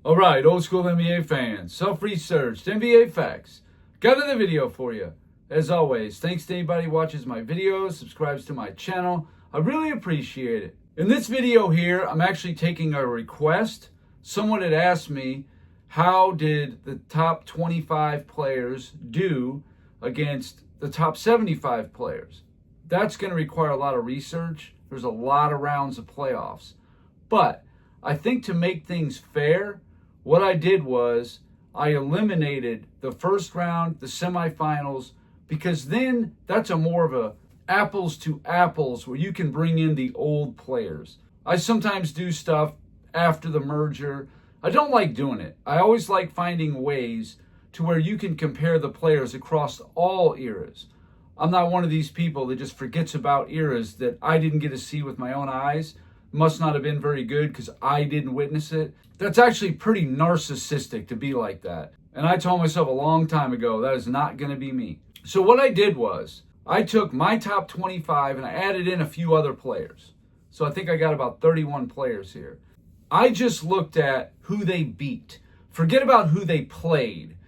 All right, old school NBA fans, self-researched NBA facts. Got another video for you. As always, thanks to anybody who watches my videos, subscribes to my channel. I really appreciate it. In this video here, I'm actually taking a request. Someone had asked me, how did the top 25 players do against the top 75 players? That's going to require a lot of research. There's a lot of rounds of playoffs. But I think to make things fair, what I did was I eliminated the first round, the semifinals, because then that's a more of a apples to apples where you can bring in the old players. I sometimes do stuff after the merger. I don't like doing it. I always like finding ways to where you can compare the players across all eras. I'm not one of these people that just forgets about eras that I didn't get to see with my own eyes. Must not have been very good because I didn't witness it. That's actually pretty narcissistic to be like that. And I told myself a long time ago, that is not going to be me. So what I did was, I took my top 25 and I added in a few other players. So I think I got about 31 players here. I just looked at who they beat. Forget about who they played.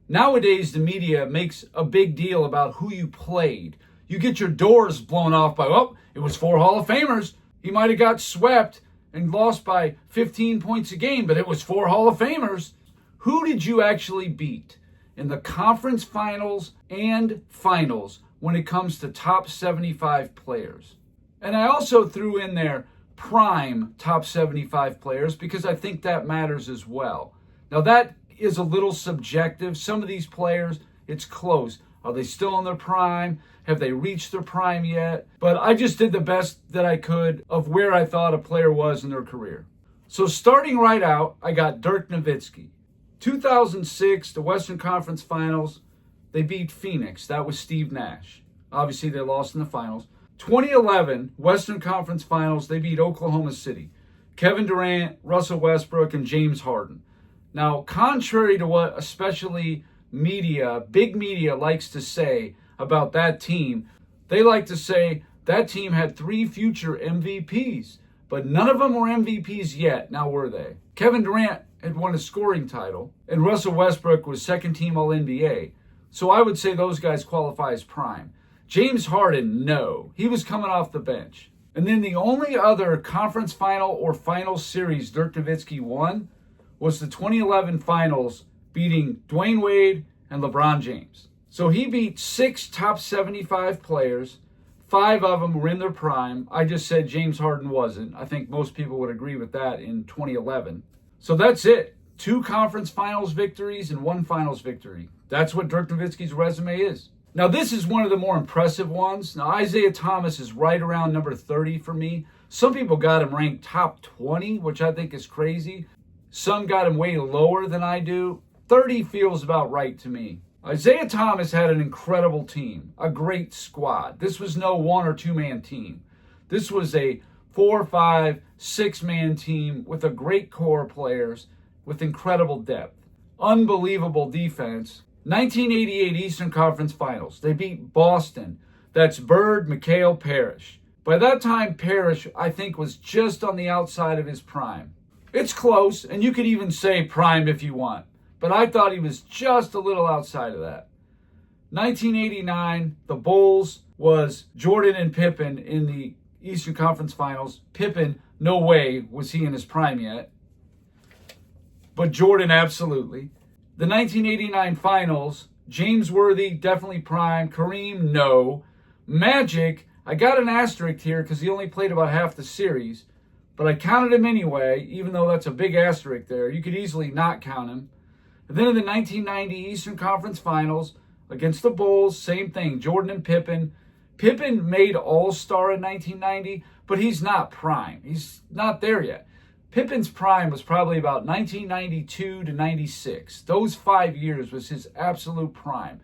Nowadays, the media makes a big deal about who you played. You get your doors blown off by, oh, it was 4 Hall of Famers. He might have got swept and lost by 15 points a game, but it was 4 Hall of Famers. Who did you actually beat in the conference finals and finals when it comes to top 75 players? And I also threw in there prime top 75 players because I think that matters as well. Now that is a little subjective. Some of these players, it's close. Are they still in their prime? Have they reached their prime yet? But I just did the best that I could of where I thought a player was in their career. So starting right out, I got Dirk Nowitzki. 2006, the Western Conference Finals, they beat Phoenix. That was Steve Nash. Obviously, they lost in the finals. 2011, Western Conference Finals, they beat Oklahoma City. Kevin Durant, Russell Westbrook, and James Harden. Now, contrary to what especially media, big media likes to say about that team, they like to say that team had 3 future MVPs, but none of them were MVPs yet. Now were they? Kevin Durant had won a scoring title, and Russell Westbrook was second team All-NBA. So I would say those guys qualify as prime. James Harden, no. He was coming off the bench. And then the only other conference final or final series Dirk Nowitzki won was the 2011 finals, beating Dwyane Wade and LeBron James. So he beat 6 top 75 players. 5 of them were in their prime. I just said James Harden wasn't. I think most people would agree with that in 2011. So that's it. 2 conference finals victories and 1 finals victory. That's what Dirk Nowitzki's resume is. Now this is one of the more impressive ones. Now Isiah Thomas is right around number 30 for me. Some people got him ranked top 20, which I think is crazy. Some got him way lower than I do. 30 feels about right to me. Isiah Thomas had an incredible team, a great squad. This was no 1 or 2 man team. This was a 4, 5, 6 man team with a great core of players with incredible depth. Unbelievable defense. 1988 Eastern Conference Finals. They beat Boston. That's Bird, McHale, Parrish. By that time, Parrish, I think, was just on the outside of his prime. It's close, and you could even say prime if you want. But I thought he was just a little outside of that. 1989, the Bulls was Jordan and Pippen in the Eastern Conference Finals. Pippen, no way was he in his prime yet. But Jordan, absolutely. The 1989 Finals, James Worthy, definitely prime. Kareem, no. Magic, I got an asterisk here because he only played about half the series. But I counted him anyway, even though that's a big asterisk there. You could easily not count him. And then in the 1990 Eastern Conference Finals, against the Bulls, same thing, Jordan and Pippen. Pippen made All-Star in 1990, but he's not prime. He's not there yet. Pippen's prime was probably about 1992 to 96. Those 5 years was his absolute prime.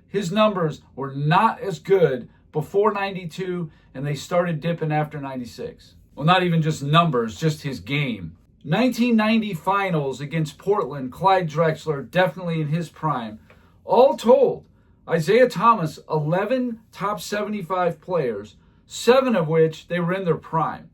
His numbers were not as good before 92, and they started dipping after 96. Well, not even just numbers, just his game. 1990 Finals against Portland, Clyde Drexler, definitely in his prime. All told, Isiah Thomas, 11 top 75 players, 7 of which they were in their prime.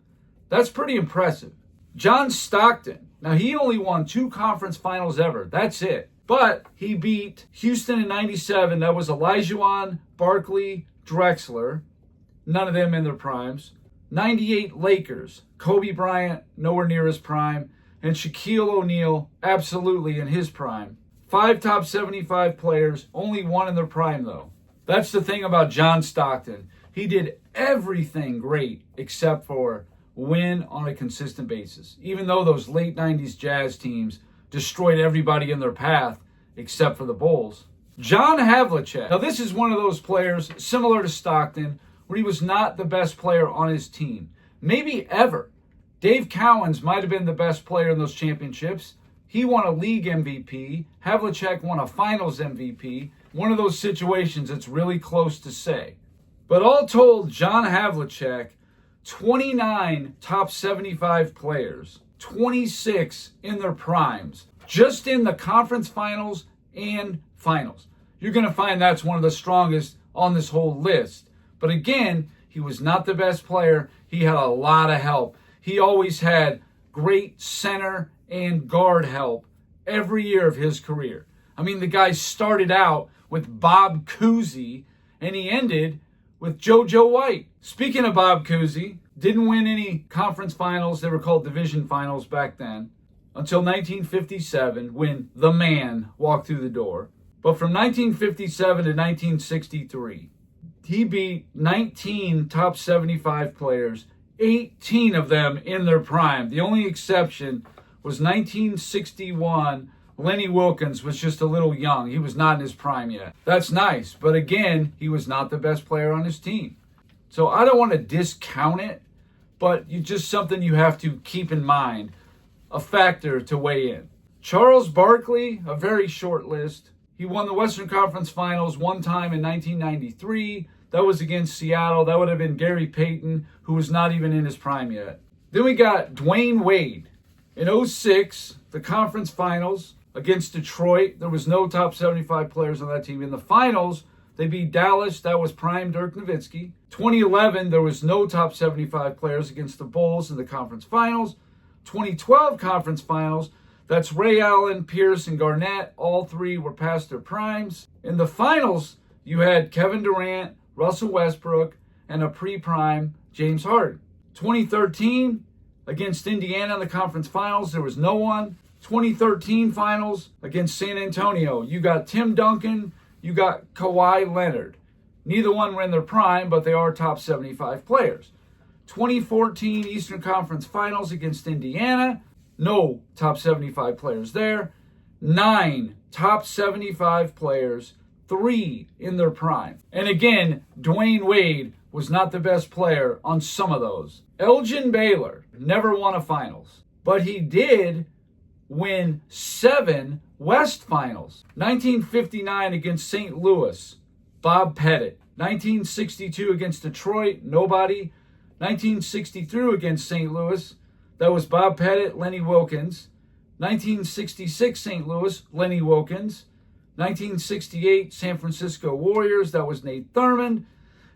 That's pretty impressive. John Stockton. Now, he only won 2 conference finals ever. That's it. But he beat Houston in 97. That was Olajuwon, Barkley, Drexler. None of them in their primes. 98 Lakers. Kobe Bryant, nowhere near his prime. And Shaquille O'Neal, absolutely in his prime. 5 top 75 players, only 1 in their prime, though. That's the thing about John Stockton. He did everything great except for win on a consistent basis. Even though those late 90s Jazz teams destroyed everybody in their path except for the Bulls. John Havlicek. Now, this is one of those players similar to Stockton where he was not the best player on his team. Maybe ever. Dave Cowens might have been the best player in those championships. He won a league MVP. Havlicek won a finals MVP. One of those situations that's really close to say. But all told, John Havlicek, 29 top 75 players, 26 in their primes, just in the conference finals and finals. You're going to find that's one of the strongest on this whole list. But again, he was not the best player. He had a lot of help. He always had great center and guard help every year of his career. I mean, the guy started out with Bob Cousy, and he ended with JoJo White. Speaking of Bob Cousy, didn't win any conference finals. They were called division finals back then, until 1957 when the man walked through the door. But from 1957 to 1963, he beat 19 top 75 players, 18 of them in their prime. The only exception was 1961. Lenny Wilkins was just a little young. He was not in his prime yet. That's nice, but again, he was not the best player on his team. So I don't want to discount it, but it's just something you have to keep in mind, a factor to weigh in. Charles Barkley, a very short list. He won the Western Conference Finals one time in 1993. That was against Seattle. That would have been Gary Payton, who was not even in his prime yet. Then we got Dwyane Wade. In 2006, the conference finals against Detroit. There was no top 75 players on that team. In the finals, they beat Dallas. That was prime Dirk Nowitzki. 2011, there was no top 75 players against the Bulls in the conference finals. 2012 conference finals, that's Ray Allen, Pierce, and Garnett. All 3 were past their primes. In the finals, you had Kevin Durant, Russell Westbrook, and a pre-prime James Harden. 2013, against Indiana in the conference finals, there was no one. 2013 finals against San Antonio, you got Tim Duncan, you got Kawhi Leonard. Neither one were in their prime, but they are top 75 players. 2014 Eastern Conference Finals against Indiana, no top 75 players there. 9 top 75 players, 3 in their prime. And again, Dwyane Wade was not the best player on some of those. Elgin Baylor never won a finals, but he did win 7 West Finals. 1959 against St. Louis, Bob Pettit. 1962 against Detroit, nobody. 1963 against St. Louis, that was Bob Pettit, Lenny Wilkins. 1966 St. Louis, Lenny Wilkins. 1968 San Francisco Warriors, that was Nate Thurmond.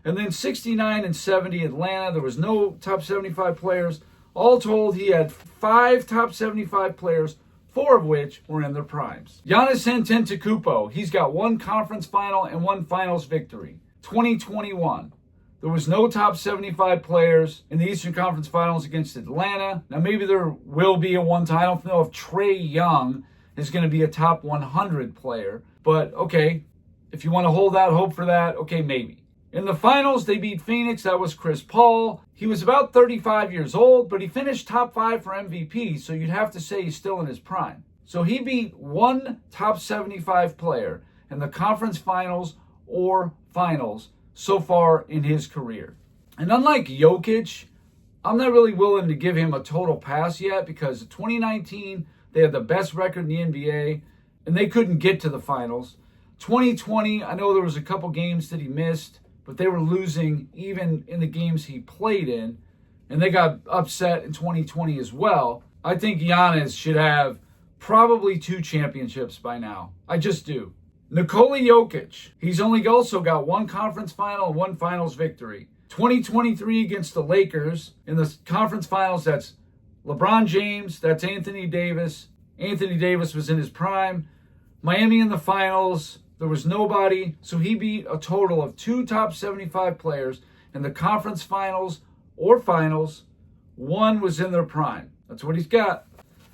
And then 69 and 70 Atlanta, there was no top 75 players. All told, he had 5 top 75 players, 4 of which were in their primes. Giannis Antetokounmpo, he's got 1 conference final and 1 finals victory. 2021, there was no top 75 players in the Eastern Conference Finals against Atlanta. Now, maybe there will be a one time. I don't know if Trae Young is going to be a top 100 player. But, okay, if you want to hold out hope for that, okay, maybe. In the finals, they beat Phoenix. That was Chris Paul. He was about 35 years old, but he finished top 5 for MVP, so you'd have to say he's still in his prime. So he beat 1 top 75 player in the conference finals or finals so far in his career. And unlike Jokic, I'm not really willing to give him a total pass yet because 2019, they had the best record in the NBA, and they couldn't get to the finals. 2020, I know there was a couple games that he missed, but they were losing even in the games he played in, and they got upset in 2020 as well. I think Giannis should have probably 2 championships by now. I just do. Nikola Jokic, he's only also got 1 conference final and 1 finals victory. 2023 against the Lakers in the conference finals, that's LeBron James, that's Anthony Davis. Anthony Davis was in his prime. Miami in the finals, there was nobody. So he beat a total of 2 top 75 players in the conference finals or finals. One was in their prime. That's what he's got.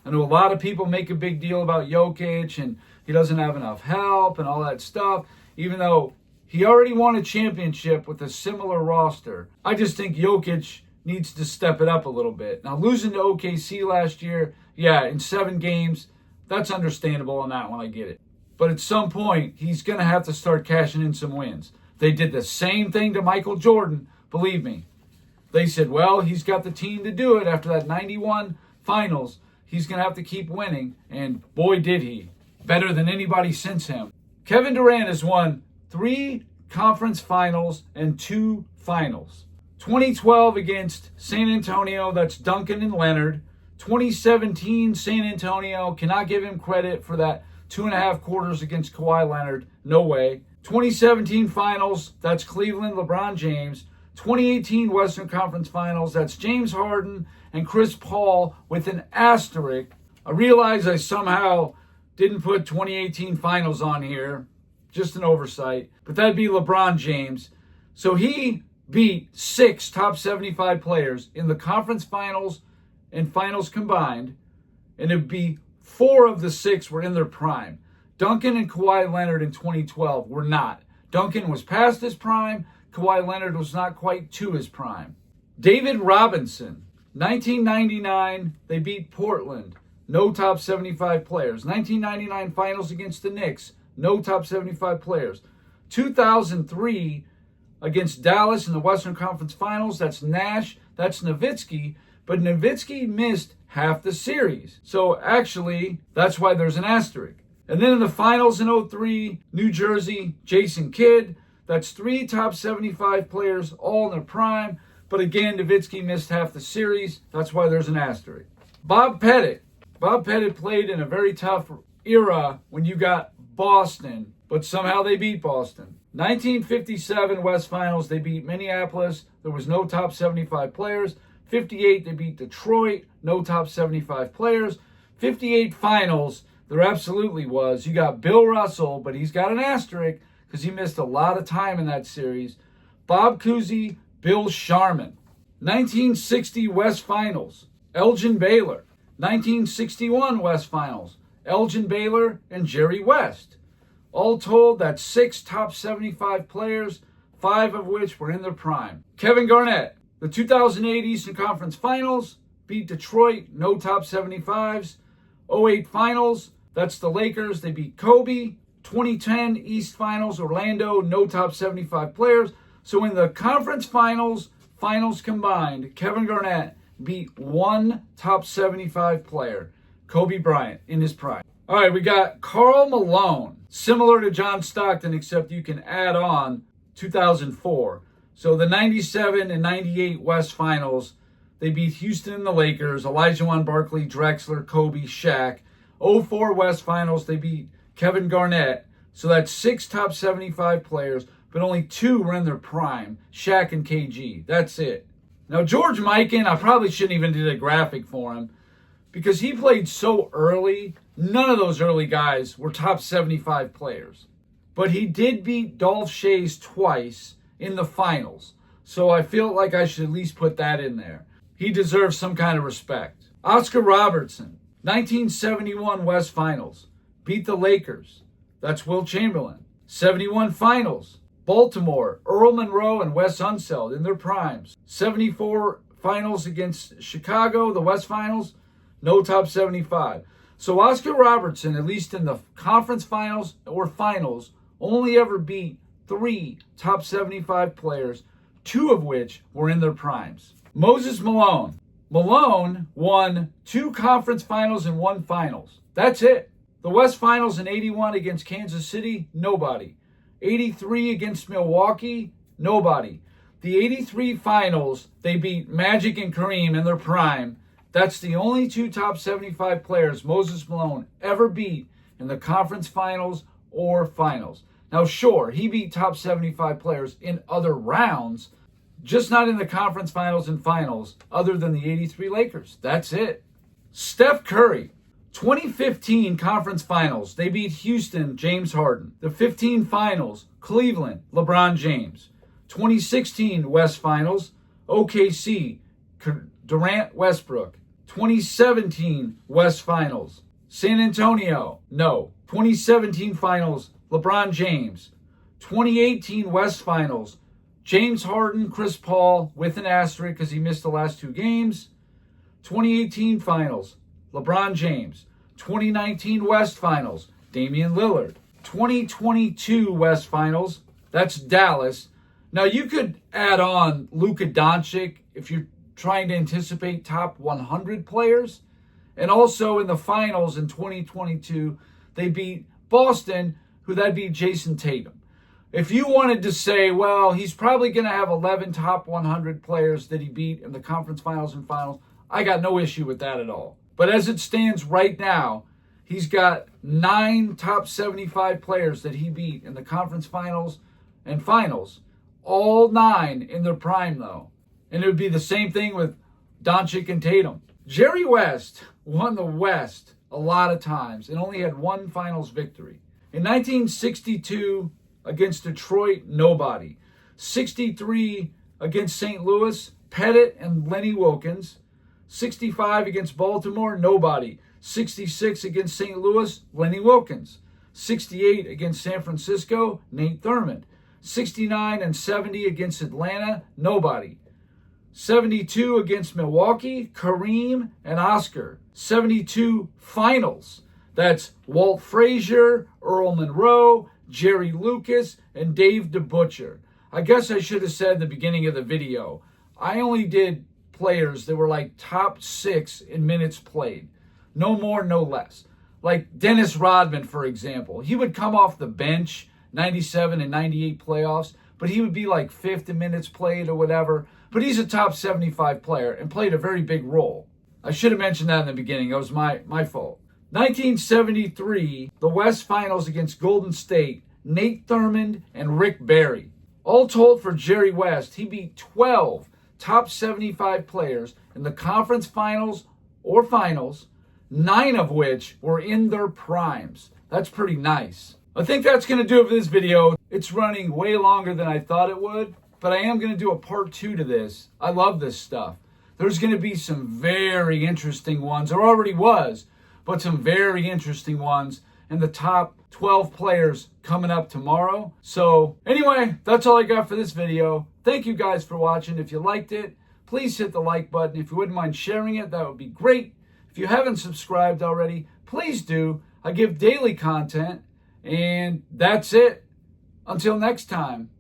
I know a lot of people make a big deal about Jokic and he doesn't have enough help and all that stuff, even though he already won a championship with a similar roster. I just think Jokic needs to step it up a little bit. Now, losing to OKC last year, yeah, in 7 games, that's understandable on that one. I get it. But at some point, he's going to have to start cashing in some wins. They did the same thing to Michael Jordan, believe me. They said, well, he's got the team to do it after that 91 finals. He's going to have to keep winning. And boy, did he. Better than anybody since him. Kevin Durant has won 3 conference finals and 2 finals. 2012 against San Antonio, that's Duncan and Leonard. 2017, San Antonio, cannot give him credit for that 2.5 quarters against Kawhi Leonard. No way. 2017 finals, that's Cleveland, LeBron James. 2018 Western Conference Finals, that's James Harden and Chris Paul with an asterisk. I realize I somehow didn't put 2018 finals on here. Just an oversight. But that'd be LeBron James. So he beat 6 top 75 players in the conference finals and finals combined. And it would be 4 of the 6 were in their prime. Duncan and Kawhi Leonard in 2012 were not. Duncan was past his prime. Kawhi Leonard was not quite to his prime. David Robinson, 1999, they beat Portland. No top 75 players. 1999 finals against the Knicks. No top 75 players. 2003 against Dallas in the Western Conference Finals. That's Nash. That's Nowitzki. But Nowitzki missed half the series. So actually, that's why there's an asterisk. And then in the finals in 03, New Jersey, Jason Kidd. That's 3 top 75 players all in their prime. But again, Nowitzki missed half the series. That's why there's an asterisk. Bob Pettit. Bob Pettit played in a very tough era when you got Boston, but somehow they beat Boston. 1957 West Finals, they beat Minneapolis. There was no top 75 players. 58, they beat Detroit. No top 75 players. 58 Finals, there absolutely was. You got Bill Russell, but he's got an asterisk because he missed a lot of time in that series. Bob Cousy, Bill Sharman. 1960 West Finals, Elgin Baylor. 1961 West Finals, Elgin Baylor and Jerry West. All told, that's 6 top 75 players, 5 of which were in their prime. Kevin Garnett, the 2008 Eastern Conference Finals, beat Detroit, no top 75s. 08 Finals, that's the Lakers, they beat Kobe. 2010 East Finals, Orlando, no top 75 players. So in the conference finals combined, Kevin Garnett beat 1 top 75 player, Kobe Bryant, in his prime. All right, we got Karl Malone, similar to John Stockton, except you can add on 2004. So the 97 and 98 West Finals, they beat Houston and the Lakers, Olajuwon, Barkley, Drexler, Kobe, Shaq. 04 West Finals, they beat Kevin Garnett. So that's 6 top 75 players, but only 2 were in their prime, Shaq and KG. That's it. Now, George Mikan, I probably shouldn't even do a graphic for him because he played so early. None of those early guys were top 75 players. But he did beat Dolph Schayes twice in the finals. So I feel like I should at least put that in there. He deserves some kind of respect. Oscar Robertson, 1971 West Finals, beat the Lakers. That's Wilt Chamberlain. 71 Finals, Baltimore, Earl Monroe and Wes Unseld in their primes. 74 Finals against Chicago, the West Finals, no top 75. So Oscar Robertson, at least in the conference finals or finals, only ever beat 3 top 75 players, 2 of which were in their primes. Moses Malone. Malone won 2 conference finals and 1 finals. That's it. The West Finals in 81 against Kansas City, nobody. 83 against Milwaukee, nobody. The 83 finals, they beat Magic and Kareem in their prime. That's the only 2 top 75 players Moses Malone ever beat in the conference finals or finals. Now, sure, he beat top 75 players in other rounds, just not in the conference finals and finals, other than the 83 Lakers. That's it. Steph Curry, 2015 conference finals, they beat Houston, James Harden. The 15 finals, Cleveland, LeBron James. 2016 West Finals, OKC, Durant, Westbrook. 2017 West Finals, San Antonio, no. 2017 Finals, LeBron James. 2018 West Finals, James Harden, Chris Paul, with an asterisk because he missed the last 2 games. 2018 Finals, LeBron James. 2019 West Finals, Damian Lillard. 2022 West Finals, that's Dallas. Now you could add on Luka Doncic if you're trying to anticipate top 100 players. And also in the finals in 2022, they beat Boston, who that beat Jason Tatum. If you wanted to say, well, he's probably going to have 11 top 100 players that he beat in the conference finals and finals, I got no issue with that at all. But as it stands right now, he's got 9 top 75 players that he beat in the conference finals and finals. All 9 in their prime, though. And it would be the same thing with Doncic and Tatum. Jerry West won the West a lot of times and only had 1 finals victory. In 1962 against Detroit, nobody. 63 against St. Louis, Pettit and Lenny Wilkins. 65 against Baltimore, nobody. 66 against St. Louis, Lenny Wilkins. 68 against San Francisco, Nate Thurmond. 69 and 70 against Atlanta, nobody. 72 against Milwaukee, Kareem and Oscar. 72 finals. That's Walt Frazier, Earl Monroe, Jerry Lucas, and Dave DeButcher. I guess I should have said at the beginning of the video, I only did players that were like top 6 in minutes played. No more, no less. Like Dennis Rodman, for example. He would come off the bench, 97 and 98 playoffs, but he would be like 5th in minutes played or whatever. But he's a top 75 player and played a very big role. I should have mentioned that in the beginning. That was my fault. 1973, the West Finals against Golden State, Nate Thurmond and Rick Barry. All told for Jerry West, he beat 12 top 75 players in the conference finals or finals, 9 of which were in their primes. That's pretty nice. I think that's going to do it for this video. It's running way longer than I thought it would, but I am going to do a part 2 to this. I love this stuff. There's going to be some very interesting ones. There already was, but some very interesting ones in the top 12 players coming up tomorrow. So anyway, that's all I got for this video. Thank you guys for watching. If you liked it, please hit the like button. If you wouldn't mind sharing it, that would be great. If you haven't subscribed already, please do. I give daily content, and that's it. Until next time.